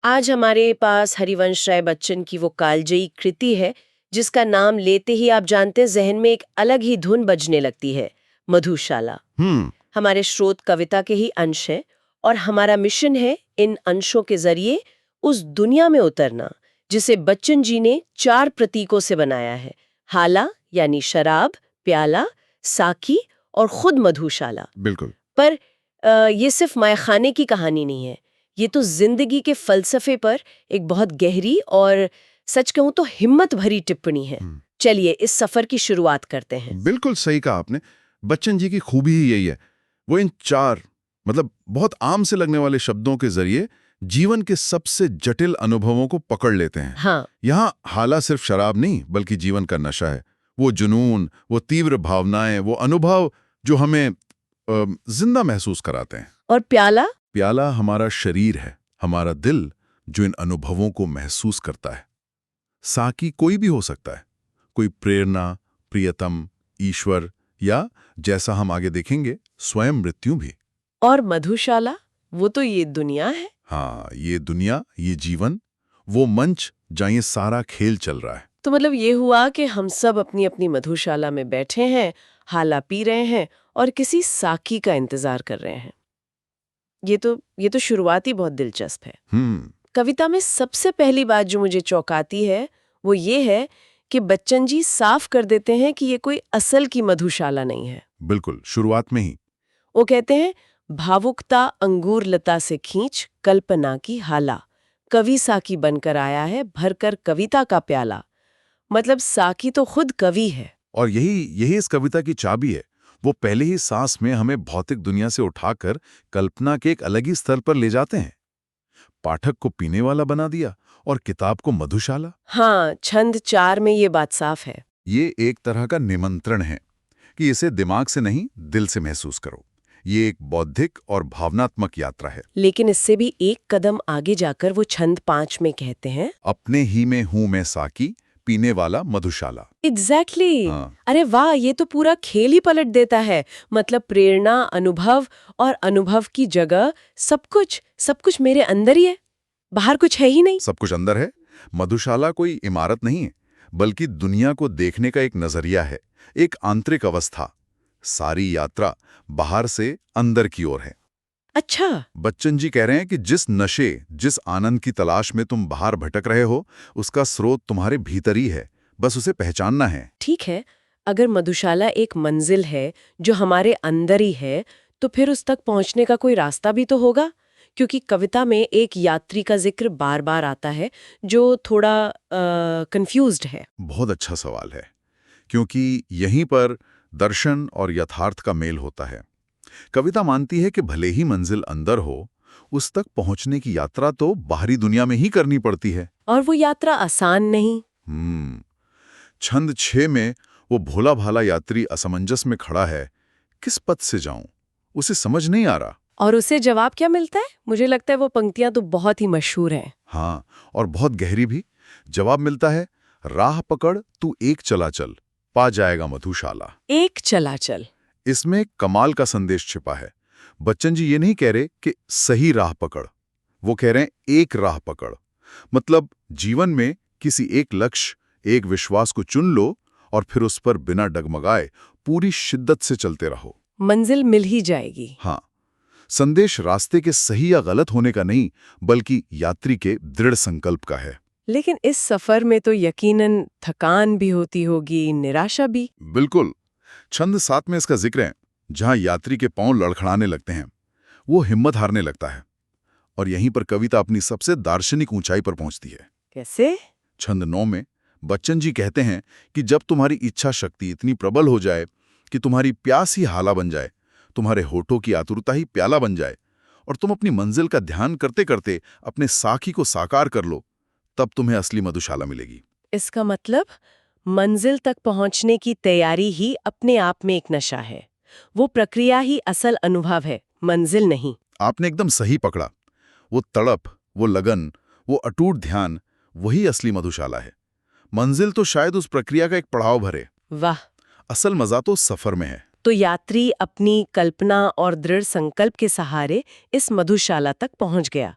आज हमारे पास हरिवंश राय बच्चन की वो कालजयी कृति है जिसका नाम लेते ही आप जानते हैं जहन में एक अलग ही धुन बजने लगती है, मधुशाला। हम्म। हमारे स्रोत कविता के ही अंश हैं और हमारा मिशन है इन अंशों के जरिए उस दुनिया में उतरना जिसे बच्चन जी ने 4 प्रतीकों से बनाया है। हाला यानी शराब, प्याला, साकी और खुद मधुशाला। बिल्कुल। पर ये सिर्फ मायखाने की कहानी नहीं है, ये तो जिंदगी के फलसफे पर एक बहुत गहरी और सच कहूं तो हिम्मत भरी टिप्पणी है। चलिए इस सफर की शुरुआत करते हैं। बिल्कुल सही कहा आपने। बच्चन जी की खूबी ही यही है, वो इन 4 बहुत आम से लगने वाले शब्दों के जरिए जीवन के सबसे जटिल अनुभवों को पकड़ लेते हैं। हाँ। यहाँ हाला सिर्फ शराब नहीं बल्कि जीवन का नशा है। वो जुनून, वो तीव्र भावनाएं, वो अनुभव जो हमें जिंदा महसूस कराते हैं। और प्याला? प्याला हमारा शरीर है, हमारा दिल जो इन अनुभवों को महसूस करता है। साकी कोई भी हो सकता है, कोई प्रेरणा, प्रियतम, ईश्वर या जैसा हम आगे देखेंगे स्वयं मृत्यु भी। और मधुशाला वो तो ये दुनिया है। हाँ, ये दुनिया, ये जीवन, वो मंच जहाँ ये सारा खेल चल रहा है। तो मतलब ये हुआ कि हम सब अपनी अपनी मधुशाला में बैठे हैं, हाला पी रहे हैं और किसी साकी का इंतजार कर रहे हैं। ये तो शुरुआत ही बहुत दिलचस्प है। कविता में सबसे पहली बात जो मुझे चौंकाती है वो ये है कि बच्चन जी साफ कर देते हैं कि ये कोई असल की मधुशाला नहीं है। बिल्कुल, शुरुआत में ही वो कहते हैं, भावुकता अंगूर लता से खींच कल्पना की हाला, कवि साकी बनकर आया है भरकर कविता का प्याला। मतलब साकी तो खुद कवि है। और यही यही इस कविता की चाबी है। वो पहले ही सांस में हमें भौतिक दुनिया से उठाकर कल्पना के एक अलग ही स्तर पर ले जाते हैं। पाठक को पीने वाला बना दिया और किताब को मधुशाला। हाँ, छंद 4 में ये बात साफ है। ये एक तरह का निमंत्रण है कि इसे दिमाग से नहीं, दिल से महसूस करो। ये एक बौद्धिक और भावनात्मक यात्रा है। लेकिन इससे भी एक कदम आगे जाकर वो छंद 5 में कहते हैं, अपने ही में हूं मैं साकी, पीने वाला मधुशाला। एग्जैक्टली। हाँ। अरे वाह, ये तो पूरा खेल ही पलट देता है। मतलब प्रेरणा, अनुभव और अनुभव की जगह सब कुछ मेरे अंदर ही है, बाहर कुछ है ही नहीं। सब कुछ अंदर है। मधुशाला कोई इमारत नहीं है, बल्कि दुनिया को देखने का एक नजरिया है, एक आंतरिक अवस्था। सारी यात्रा बाहर से अंदर की ओर है। अच्छा। बच्चन जी कह रहे हैं कि जिस नशे, जिस आनंद की तलाश में तुम बाहर भटक रहे हो, उसका स्रोत तुम्हारे भीतर ही है, बस उसे पहचानना है। ठीक है, अगर मधुशाला एक मंजिल है जो हमारे अंदर ही है, तो फिर उस तक पहुंचने का कोई रास्ता भी तो होगा। क्योंकि कविता में एक यात्री का जिक्र बार बार आता है जो थोड़ा कंफ्यूज्ड है। बहुत अच्छा सवाल है, क्योंकि यहीं पर दर्शन और यथार्थ का मेल होता है। कविता मानती है कि भले ही मंजिल अंदर हो, उस तक पहुंचने की यात्रा तो बाहरी दुनिया में ही करनी पड़ती है। और वो यात्रा आसान नहीं। छंद 6 में वो भोला भाला यात्री असमंजस में खड़ा है। किस पथ से जाऊं, उसे समझ नहीं आ रहा। और उसे जवाब क्या मिलता है? मुझे लगता है वो पंक्तियां तो बहुत ही मशहूर हैं। हाँ, और बहुत गहरी भी। जवाब मिलता है, राह पकड़ तू एक चला चल, पा जाएगा मधुशाला। एक चला चल। इसमें कमाल का संदेश छिपा है। बच्चन जी ये नहीं कह रहे कि सही राह पकड़, वो कह रहे हैं एक राह पकड़। मतलब जीवन में किसी एक लक्ष्य, एक विश्वास को चुन लो और फिर उस पर बिना डगमगाए पूरी शिद्दत से चलते रहो। मंजिल मिल ही जाएगी। हाँ, संदेश रास्ते के सही या गलत होने का नहीं, बल्कि यात्री के दृढ़ संकल्प का है। लेकिन इस सफर में तो यकीनन थकान भी होती होगी, निराशा भी। बिल्कुल। छंद 7 में इसका जिक्र है, जहां यात्री के पांव लड़खड़ाने लगते हैं, वो हिम्मत हारने लगता है। और यहीं पर कविता अपनी सबसे दार्शनिक ऊंचाई पर पहुंचती है। कैसे? छंद 9 में बच्चन जी कहते हैं कि जब तुम्हारी इच्छा शक्ति इतनी प्रबल हो जाए कि तुम्हारी प्यास ही हाला बन जाए, तुम्हारे होठों की आतुरता ही प्याला बन जाए, और तुम अपनी मंजिल का ध्यान करते करते अपने साखी को साकार कर लो, तब तुम्हें असली मधुशाला मिलेगी। इसका मतलब मंजिल तक पहुंचने की तैयारी ही अपने आप में एक नशा है। वो प्रक्रिया ही असल अनुभव है, मंजिल नहीं। आपने एकदम सही पकड़ा। वो तड़प, वो लगन, वो अटूट ध्यान, वही असली मधुशाला है। मंजिल तो शायद उस प्रक्रिया का एक पड़ाव भरे। वाह। असल मजा तो सफर में है। तो यात्री अपनी कल्पना और दृढ़ संकल्प के सहारे इस मधुशाला तक पहुंच गया।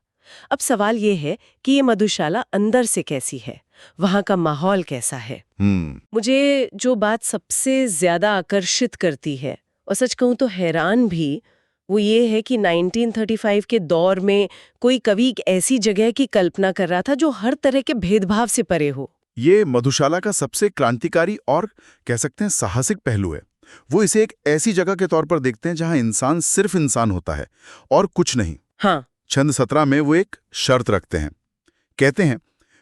अब सवाल ये है कि ये मधुशाला अंदर से कैसी है, वहाँ का माहौल कैसा है। मुझे जो बात सबसे ज्यादा आकर्षित करती है और सच कहूँ तो हैरान भी, वो ये है कि 1935 के दौर में कोई कवि एक ऐसी जगह की कल्पना कर रहा था जो हर तरह के भेदभाव से परे हो। ये मधुशाला का सबसे क्रांतिकारी और कह सकते हैं साहसिक पहलू है। वो इसे एक ऐसी जगह के तौर पर देखते हैं जहां इंसान सिर्फ इंसान होता है और कुछ नहीं। हाँ। छंद 17 में वो एक शर्त रखते हैं, कहते हैं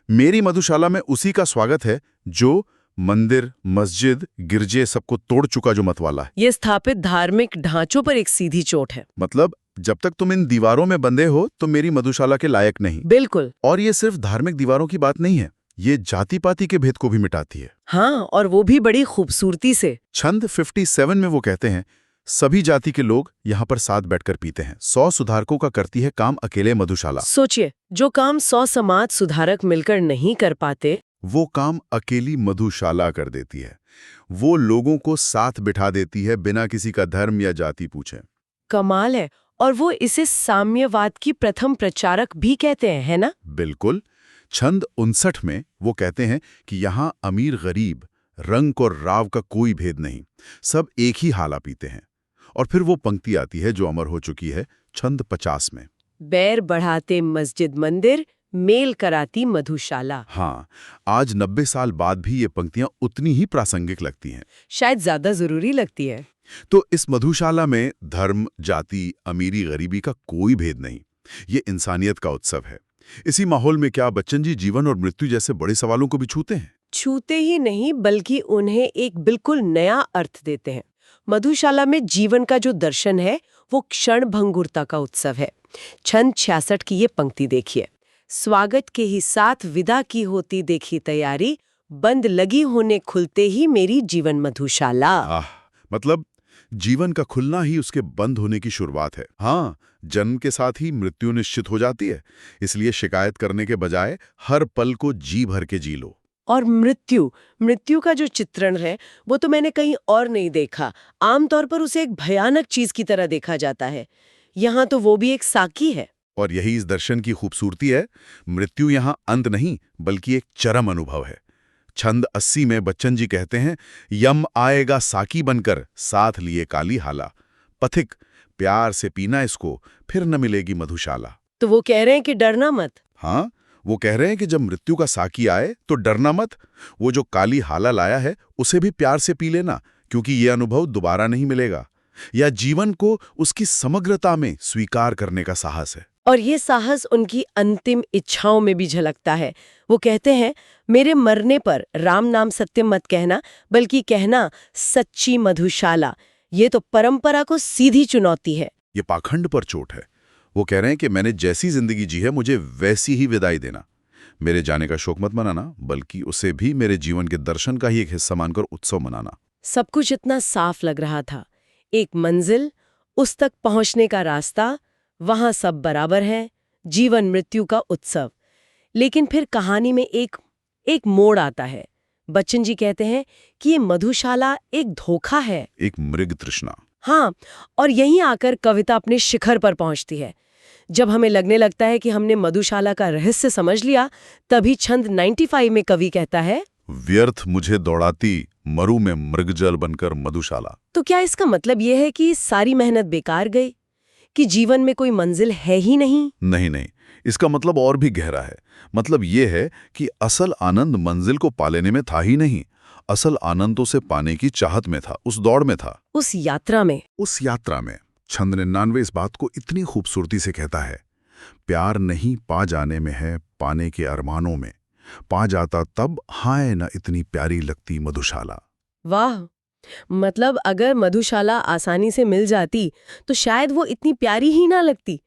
मेरी मधुशाला में उसी का स्वागत है जो मंदिर, मस्जिद, गिरजे सबको तोड़ चुका जो मत वाला है। ये स्थापित धार्मिक ढांचों पर एक सीधी चोट है। मतलब जब तक तुम इन दीवारों में बंधे हो तो मेरी मधुशाला के लायक नहीं। बिल्कुल। और ये सिर्फ धार्मिक दीवारों की बात नहीं है, ये जाति पाति के भेद को भी मिटाती है। हाँ, और वो भी बड़ी खूबसूरती से। छंद 57 में वो कहते हैं सभी जाति के लोग यहाँ पर साथ बैठकर पीते हैं। 100 सुधारकों का करती है काम अकेले मधुशाला। सोचिए, जो काम 100 समाज सुधारक मिलकर नहीं कर पाते, वो काम अकेली मधुशाला कर देती है। वो लोगों को साथ बिठा देती है बिना किसी का धर्म या जाति पूछे। कमाल है। और वो इसे साम्यवाद की प्रथम प्रचारक भी कहते हैं, है ना? बिल्कुल। छंद 59 में वो कहते हैं कि यहाँ अमीर गरीब, रंग और राव का कोई भेद नहीं, सब एक ही हाला पीते हैं। और फिर वो पंक्ति आती है जो अमर हो चुकी है छंद 50 में, बैर बढ़ाते मस्जिद मंदिर, मेल कराती मधुशाला। हाँ, आज 90 साल बाद भी ये पंक्तियां उतनी ही प्रासंगिक लगती हैं। शायद ज्यादा जरूरी लगती है। तो इस मधुशाला में धर्म, जाति, अमीरी, गरीबी का कोई भेद नहीं। ये इंसानियत का उत्सव है। इसी माहौल में क्या बच्चन जी जीवन और मृत्यु जैसे बड़े सवालों को भी छूते हैं? छूते ही नहीं, बल्कि उन्हें एक बिल्कुल नया अर्थ देते हैं। मधुशाला में जीवन का जो दर्शन है वो क्षणभंगुरता का उत्सव है। छंद 66 की ये पंक्ति देखिए, स्वागत के ही साथ विदा की होती देखी तैयारी, बंद लगी होने खुलते ही मेरी जीवन मधुशाला। मतलब जीवन का खुलना ही उसके बंद होने की शुरुआत है। हाँ, जन्म के साथ ही मृत्यु निश्चित हो जाती है, इसलिए शिकायत करने के बजाय हर पल को जी भर के जी लो। और मृत्यु का जो चित्रण है वो तो मैंने कहीं और नहीं देखा। आमतौर पर उसे एक भयानक चीज की तरह देखा जाता है। यहाँ तो वो भी एक साकी है। और यही इस दर्शन की खूबसूरती है। मृत्यु यहाँ अंत नहीं, बल्कि एक चरम अनुभव है। छंद 80 में बच्चन जी कहते हैं, यम आएगा साकी बनकर, साथ लिए काली हाला, पथिक प्यार से पीना इसको, फिर न मिलेगी मधुशाला। तो वो कह रहे हैं कि डरना मत। हाँ, वो कह रहे हैं कि जब मृत्यु का साकी आए तो डरना मत। वो जो काली हाला लाया है उसे भी प्यार से पी लेना, क्योंकि ये अनुभव दोबारा नहीं मिलेगा। या जीवन को उसकी समग्रता में स्वीकार करने का साहस है। और ये साहस उनकी अंतिम इच्छाओं में भी झलकता है। वो कहते हैं, मेरे मरने पर राम नाम सत्य मत कहना, बल्कि कहना सच्ची मधुशाला। ये तो परंपरा को सीधी चुनौती है। ये पाखंड पर चोट है। वो कह रहे हैं कि मैंने जैसी जिंदगी जी है मुझे वैसी ही विदाई देना। मेरे जाने का शोक मत मनाना, बल्कि उसे भी मेरे जीवन के दर्शन का ही एक हिस्सा मानकर उत्सव मनाना। सब कुछ इतना साफ लग रहा था। एक मंजिल, उस तक पहुंचने का रास्ता, वहां सब बराबर है, जीवन मृत्यु का उत्सव। लेकिन फिर कहानी में एक मोड़ आता है। बच्चन जी कहते हैं कि ये मधुशाला एक धोखा है, एक मृग तृष्णा। हाँ, और यहीं आकर कविता अपने शिखर पर पहुंचती है। जब हमें लगने लगता है कि हमने मधुशाला का रहस्य समझ लिया, तभी छंद 95 में कवि कहता है, व्यर्थ मुझे दौड़ाती, मरु में मृगजल बनकर मधुशाला। तो क्या इसका मतलब यह है कि सारी मेहनत बेकार गई, कि जीवन में कोई मंजिल है ही नहीं? नहीं, इसका मतलब और भी गहरा है। मतलब ये है कि असल आनंद मंजिल को पा लेने में था ही नहीं, असल आनंद तो उसे पाने की चाहत में था, उस दौड़ में था, उस यात्रा में। छंद 99 इस बात को इतनी खूबसूरती से कहता है, प्यार नहीं पा जाने में है, पाने के अरमानों में, पा जाता तब हाय न इतनी प्यारी लगती मधुशाला। वाह, मतलब अगर मधुशाला आसानी से मिल जाती तो शायद वो इतनी प्यारी ही ना लगती।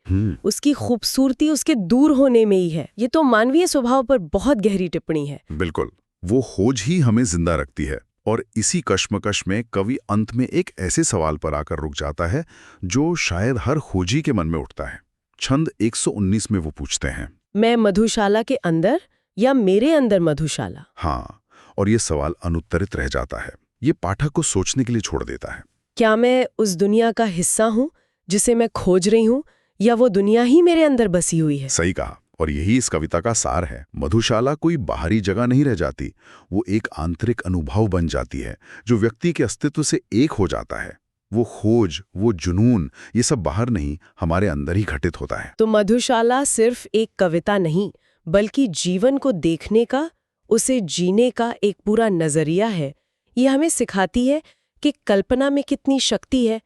उसकी खूबसूरती उसके दूर होने में ही है। ये तो मानवीय स्वभाव पर बहुत गहरी टिप्पणी है। बिल्कुल, वो खोज ही हमें जिंदा रखती है। और इसी कश्मकश में कवि अंत में एक ऐसे सवाल पर आकर रुक जाता है जो शायद हर खोजी के मन में उठता है। छंद 119 में वो पूछते हैं, मैं मधुशाला के अंदर या मेरे अंदर मधुशाला? हाँ, और ये सवाल अनुत्तरित रह जाता है। ये पाठक को सोचने के लिए छोड़ देता है। क्या मैं उस दुनिया का हिस्सा हूँ जिसे मैं खोज रही हूँ, या वो दुनिया ही मेरे अंदर बसी हुई है। सही कहा, और यही इस कविता का सार है। मधुशाला कोई बाहरी जगह नहीं रह जाती, वो एक आंतरिक अनुभव बन जाती है जो व्यक्ति के अस्तित्व से एक हो जाता है। वो खोज, वो जुनून, ये सब बाहर नहीं, हमारे अंदर ही घटित होता है। तो मधुशाला सिर्फ एक कविता नहीं, बल्कि जीवन को देखने का, उसे जीने का एक पूरा नजरिया है। ये हमें सिखाती है कि कल्पना में कितनी शक्ति है,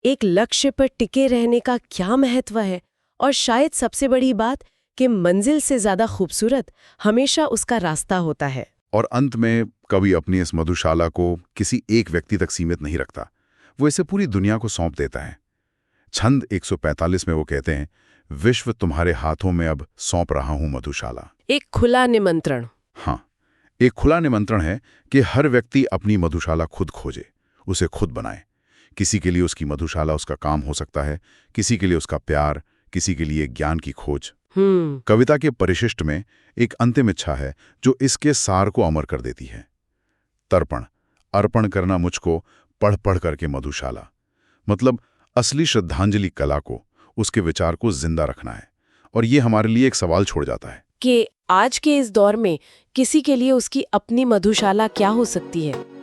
एक लक्ष्य पर टिके रहने का क्या महत्व है, और शायद सबसे बड़ी बात कि मंजिल से ज्यादा खूबसूरत हमेशा उसका रास्ता होता है। और अंत में कवि अपनी इस मधुशाला को किसी एक व्यक्ति तक सीमित नहीं रखता, वो इसे पूरी दुनिया को सौंप देता है। छंद 145 में वो कहते हैं, विश्व तुम्हारे हाथों में अब सौंप रहा हूं मधुशाला। एक खुला निमंत्रण। हाँ, एक खुला निमंत्रण है कि हर व्यक्ति अपनी मधुशाला खुद खोजे, उसे खुद बनाए। किसी के लिए उसकी मधुशाला उसका काम हो सकता है, किसी के लिए उसका प्यार, किसी के लिए ज्ञान की खोज। कविता के परिशिष्ट में एक अंतिम इच्छा है जो इसके सार को अमर कर देती है। तर्पण, अर्पण करना मुझको पढ़ पढ़ करके मधुशाला। मतलब असली श्रद्धांजलि कला को, उसके विचार को जिंदा रखना है। और ये हमारे लिए एक सवाल छोड़ जाता है कि आज के इस दौर में किसी के लिए उसकी अपनी मधुशाला क्या हो सकती है।